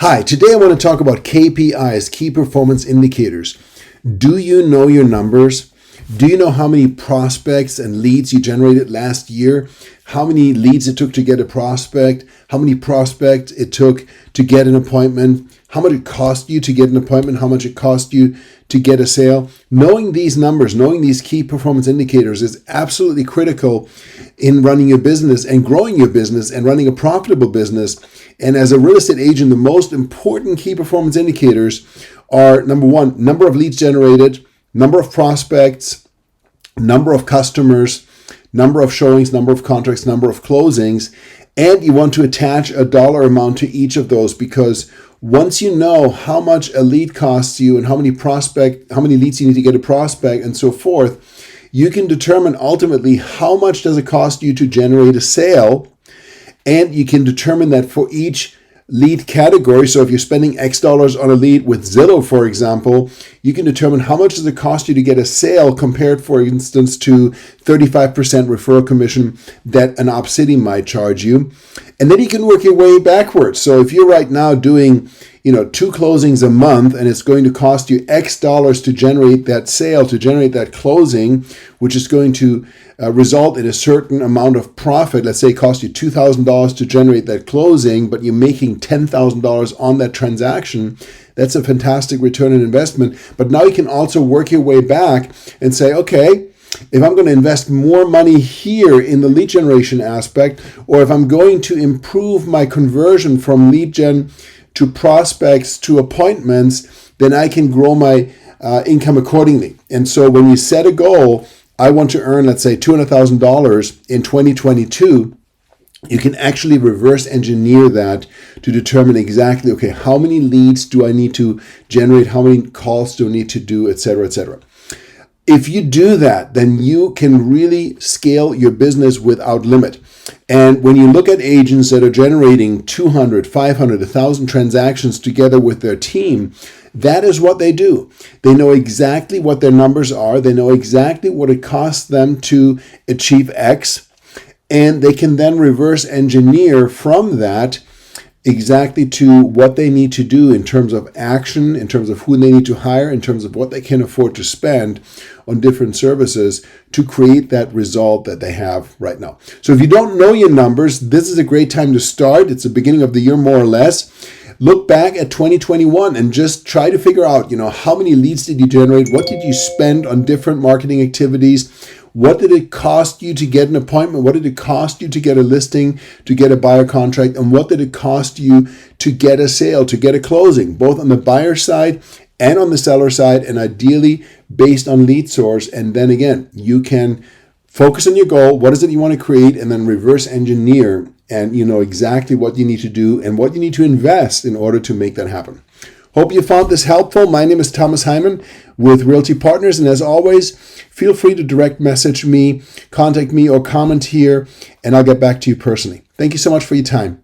Hi, today I want to talk about KPIs, key performance indicators. Do you know your numbers? Do you know how many prospects and leads you generated last year? How many leads it took to get a prospect? How many prospects it took to get an appointment? How much it cost you to get an appointment? How much it cost you to get a sale? Knowing these numbers, knowing these key performance indicators is absolutely critical in running your business and growing your business and running a profitable business. And as a real estate agent, the most important key performance indicators are, number one, number of leads generated, number of prospects, number of customers, number of showings, number of contracts, number of closings. And you want to attach a dollar amount to each of those, because once you know how much a lead costs you and how many leads you need to get a prospect and so forth, you can determine ultimately how much does it cost you to generate a sale. And you can determine that for each lead category. So if you're spending X dollars on a lead with Zillow, for example, you can determine how much does it cost you to get a sale compared, for instance, to 35% referral commission that an Opcity might charge you. And then you can work your way backwards. So if you're right now doing, 2 closings a month, and it's going to cost you X dollars to generate that sale, to generate that closing, which is going to result in a certain amount of profit. Let's say it costs you $2,000 to generate that closing, but you're making $10,000 on that transaction. That's a fantastic return on investment. But now you can also work your way back and say, okay, if I'm going to invest more money here in the lead generation aspect, or if I'm going to improve my conversion from lead gen to prospects to appointments, then I can grow my income accordingly. And so when you set a goal, I want to earn, let's say, $200,000 in 2022, you can actually reverse engineer that to determine exactly, okay, how many leads do I need to generate? How many calls do I need to do, et cetera, et cetera. If you do that, then you can really scale your business without limit. And when you look at agents that are generating 200, 500, 1,000 transactions together with their team, that is what they do. They know exactly what their numbers are. They know exactly what it costs them to achieve X. And they can then reverse engineer from that exactly to what they need to do in terms of action, in terms of who they need to hire, in terms of what they can afford to spend on different services to create that result that they have right now. So if you don't know your numbers, this is a great time to start. It's the beginning of the year, more or less. Look back at 2021 and just try to figure out, how many leads did you generate? What did you spend on different marketing activities? What did it cost you to get an appointment? What did it cost you to get a listing, to get a buyer contract? And what did it cost you to get a sale, to get a closing, both on the buyer side and on the seller side, and ideally based on lead source? And then again, you can focus on your goal. What is it you want to create? And then reverse engineer, and you know exactly what you need to do and what you need to invest in order to make that happen. Hope you found this helpful. My name is Thomas Hyman with Realty Partners. And as always, feel free to direct message me, contact me, or comment here, and I'll get back to you personally. Thank you so much for your time.